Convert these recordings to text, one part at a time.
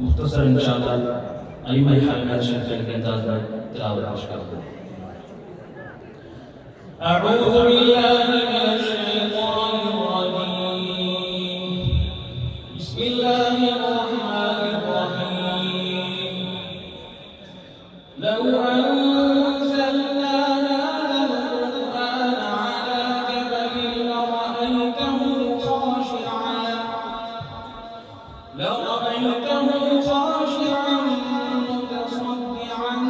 मुख्तसर इंशाअल्लाह आइमा हरमैन शरीफ के अंदाज में तिलावत पेश करूंगा। अऊज़ु बिल्लाहि मिनश शैतानिर रजीम। बिस्मिल्लाहिर रहमानिर रहीम। लौ अंज़लना हाज़ल क़ुरआन अला जबलिन लरअयतहु ख़ाशिअन मुतसद्दिअन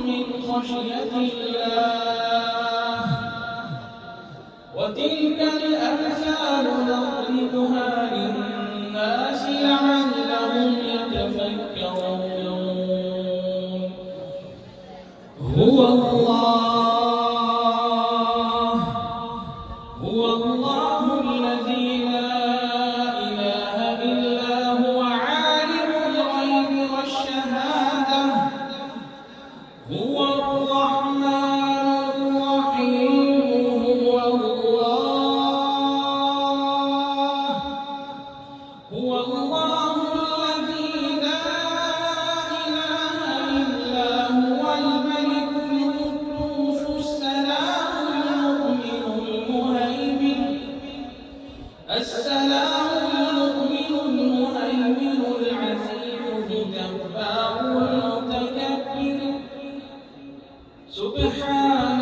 मिन ख़श्यतिल्लाह वतिल्कल अम्सालु नضربها लिन्नास लअल्लहुम यतफक्करून। हुवल्लाहु الذي لا إله إلا هو عالم الغيب والشهادة هو الرحمن الرحيم هو الله الذي لا إله إلا هو الملك القدوس السلام المؤمن المهيمن العزيز الجبار المتكبر سبحان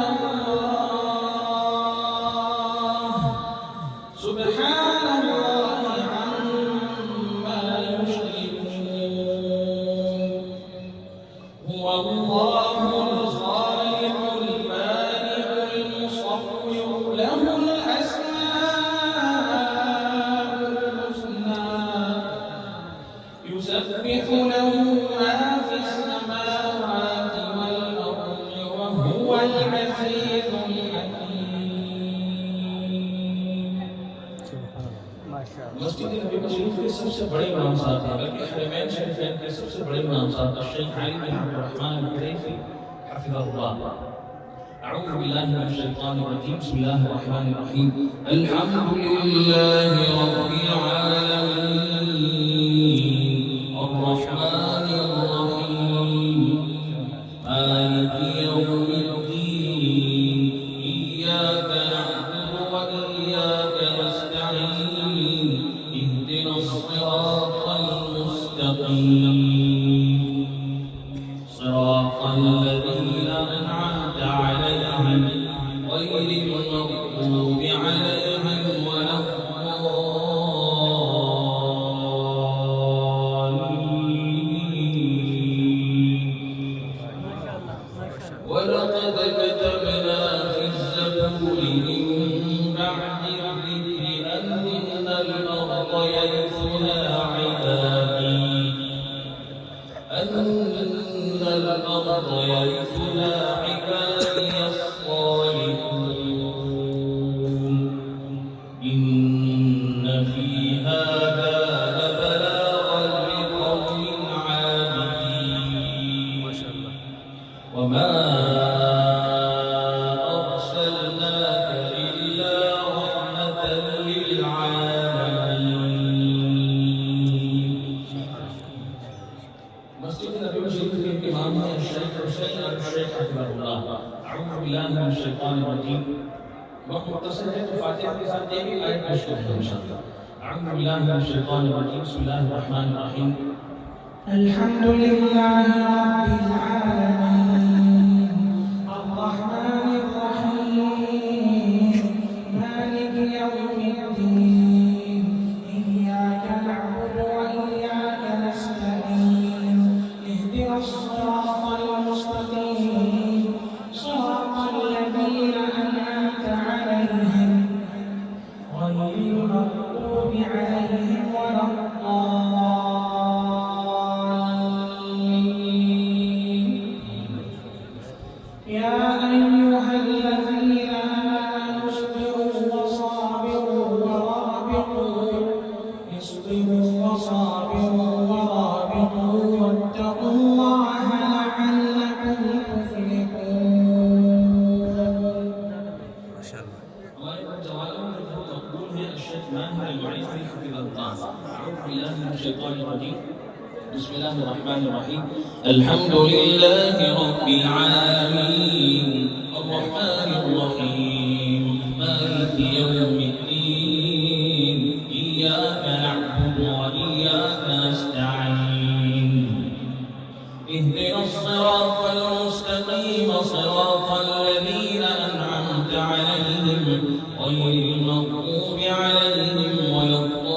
الله عما يشركون। هو الله الخالق البارئ المصور له الأسماء الحسنى يسبح له ما في السماوات والأرض وهو العزيز الحكيم। मस्जिद नबी शरीफ के सबसे बड़े इमाम साहब हैं, बल्कि हरमैन शरीफैन के सबसे बड़े इमाम साहब शेख अली बिन अब्दुर्रहमान अल-कैफी हफिज़हुल्लाह। अऊज़ु बिल्लाहि मिनश शैतानिर रजीम। बिस्मिल्लाहिर रहमानिर रहीम। अल्हम्दुलिल्लाहि रब्बिल आलमीन अर्रहमानिर रहीम मालिकि यौमिद्दीन इय्याका नअबुदु व इय्याका नस्तईन इहदिनस सिरातल मुस्तक़ीम सिरातल लज़ीना अन'अमता अलैहिम गैरिल मग़्दूबि अलैहिम वलक़द कतबना फी ज़बूर मिन बअदि ज़िक्रि अन्नल अर्ज़ यरिथुहा इबादी الصالحون إن في هذا لبلاغا لقوم عابدين وما أرسلناك إلا رحمة للعالمين। مسجد नबी शरीफ के इमाम हैं शेख हुसैन अल-शेख हफिज़हुल्लाह। अऊज़ु बिल्लाहि मिनश शैतानिर रजीम। वक्त मुख्तसर है तो फातिहा के साथ एक आयत पेश करूंगा इंशाअल्लाह। अऊज़ु बिल्लाहि मिनश शैतानिर रजीम। बिस्मिल्लाहिर रहमानिर रहीम। अल्हम्दुलिल्लाहि रब्बिल आलमीन अर्रहमानिर रहीम मालिकि यौमिद्दीन इय्याका नअबुदु व इय्याका नस्तईन इहदिनस सिरातल मुस्तक़ीम सिरातल लज़ीना अन'अमता अलैहिम गैरिल मग़्दूबि अलैहिम वलद्दाल्लीन। या अय्युहल्लज़ीना आमनु इस्बिरू वसाबिरू वराबितू वत्तक़ुल्लाह लअल्लकुम तुफ़्लिहून। हमारे जवानों में बहुत मकबूल है शेख माहिर अल-मुईज़ी हफिज़हुल्लाह। अऊज़ु बिल्लाहि मिनश शैतानिर रजीम। بسم الله الرحمن الرحيم. الحمد لله رب العالمين الرحمن الرحيم مالك يوم الدين إياك نعبد وإياك نستعين اهدنا الصراط المستقيم صراط الذين أنعمت عليهم غير المغضوب عليهم ولا الضالين.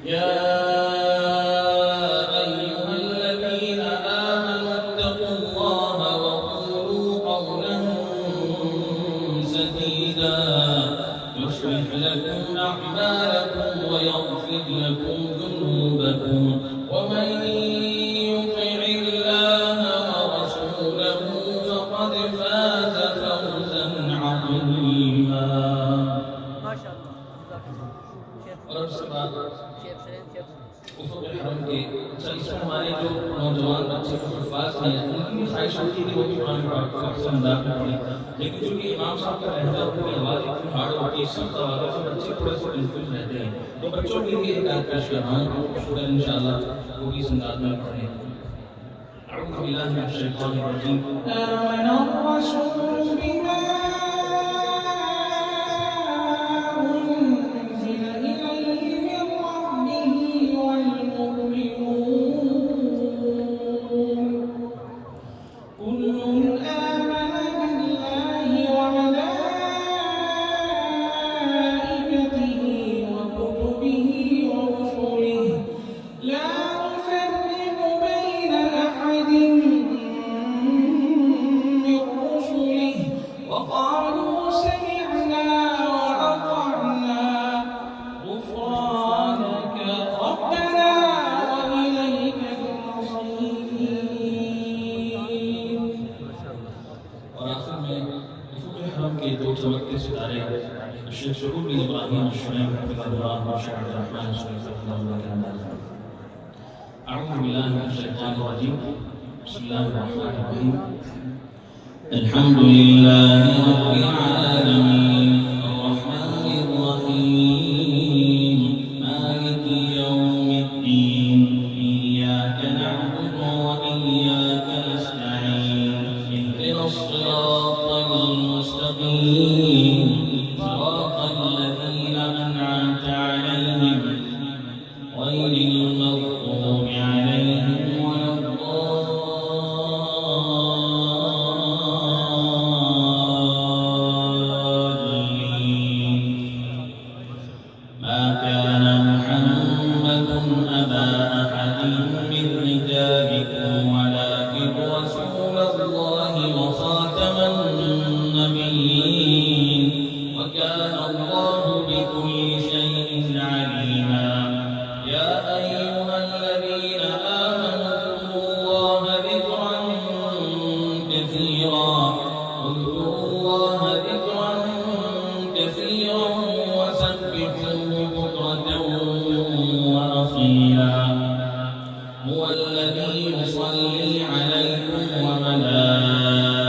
يا أيها الذين آمنوا اتقوا الله وقولوا قولا سديدا يصلح لكم أعمالكم ويغفر لكم ذنوبكم ومن يطع الله ورسوله فقد فاز فوزا عظيما. ما شاء الله. और उसके बाद उफ़क़ हरम के इसमें हमारे जो नौजवान बच्चे हफ़ाज़ हैं उनकी भी ख्वाहिश होती है कि वो भी कुरान पाक को अक्सर अंदाज़ में पढ़ें, लेकिन चूँकि इमाम साहब का लहज़ा उनकी आवाज़ इतनी हार्ड होती है, सब आवाज़ों से बच्चे थोड़े से कन्फ्यूज़ रहते हैं, तो बच्चों के लिए एक आयत पेश कर रहा हूँ, शुक्र इंशाअल्लाह वो भी इस अंदाज़ में पढ़ें। अऊज़ु बिल्लाहि मिनश शैतानिर रजीम। आमन अर्रसूल बिमा الحمد لله رب العالمين الرحمن الرحيم مالك يوم الدين إياك نعبد وإياك نستعين اهدنا الصراط المستقيم صراط الذين أنعمت عليهم غير المغضوب عليهم ولا الضالين. ما كان محمد أبا أحد من رجالكم ولكن رسول الله وخاتم النبيين وكان الله بكل شيء عليما. يا أيها الذين آمنوا اذكروا الله ذكرا كثيرا وسبحوه بكرة وأصيلا. هو الذي يصلي عليكم وملائكته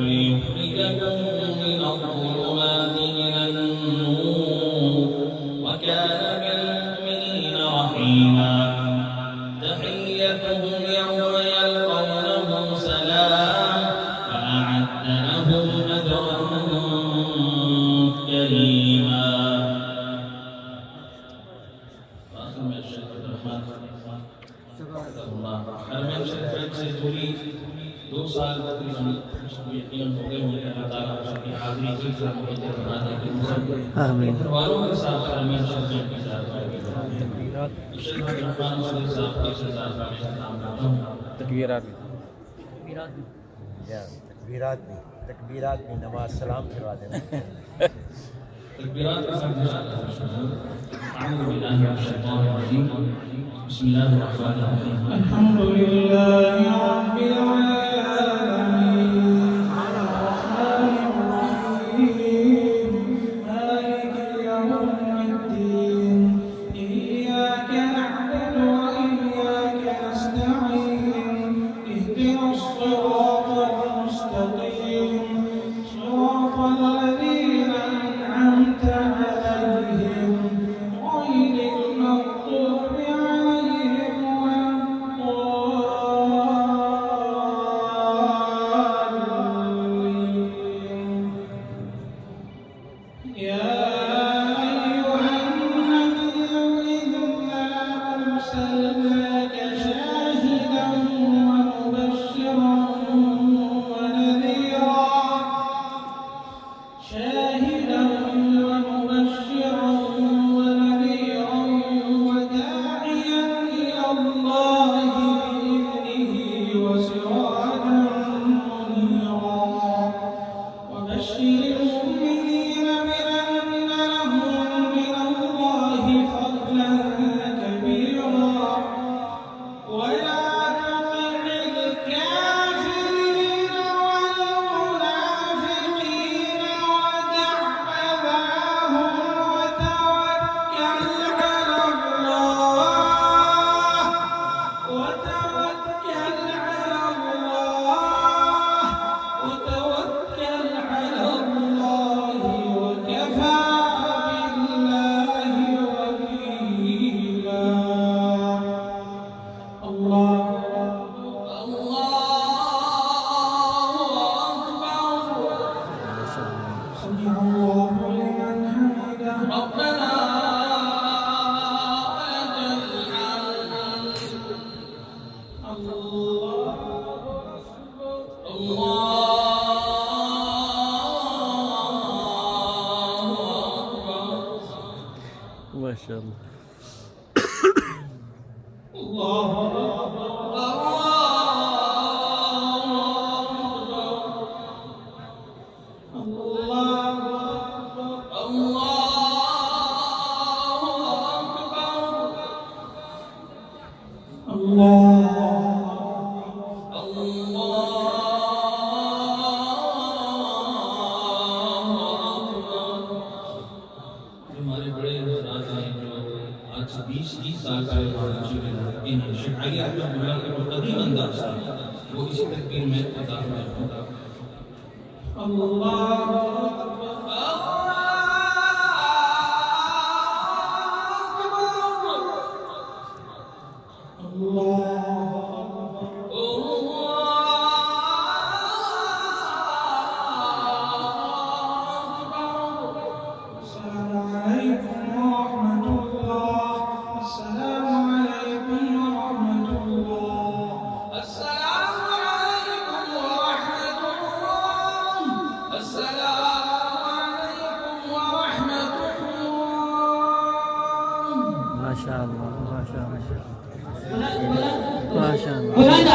ليخرجكم من الظلمات إلى النور وكان بالمؤمنين رحيما. تحيتهم يوم يلقونه سلام وأعد لهم أجرا كريما. हरमैन शरीफ से पूरी 2 साल तकरीबन यकीन हो गए होंगे। अल्लाह ताला उसकी हाज़िरी की ज़रूरत बना दे कि आमीन। परिवारों के साथ हरमैन शरीफ की ज़ियारत करें। शेख रहमान साहब के साथ मैं सलाम करता हूं। तकबीरात भी नमाज सलाम करवा देना। तकबीरात के साथ अऊज़ु बिल्लाहि मिनश शैतानिर रजीम। बिस्मिल्लाहिर रहमानिर रहीम। अल्हम्दुलिल्लाहि रब्बिल आलमीन अर्रहमानिर रहीम मालिकि यौमिद्दीन इय्याका नअबुदु व इय्याका नस्तईन इहदिनस सिरातल मुस्तक़ीम सिरातल लज़ीना अन'अमत يا أيها النبي إنا أرسلناك شاهدا ومبشرا ونذيرا وداعيا إلى الله بإذنه وسراجا منيرا وبشر المؤمنين بأن لهم من الله فضلا كبيرا ولا تطع الكافرين والمنافقين ودع أذاهم وتوكل على الله وكفى بالله وكيلا الله أكبر سمع الله لمن حمده ربنا ولك الحمد الله أكبر ما شاء الله. الله أكبر हमारे बड़े हजरात हैं जो आज से 20-30 साल पहले चुके हैं शेख अली अहमदुल्ला के जो कदीम अंदाज था वो इसी तकबीर में अदा हुआ। अल्लाह ما شاء الله. ما شاء الله. ما شاء الله. هناك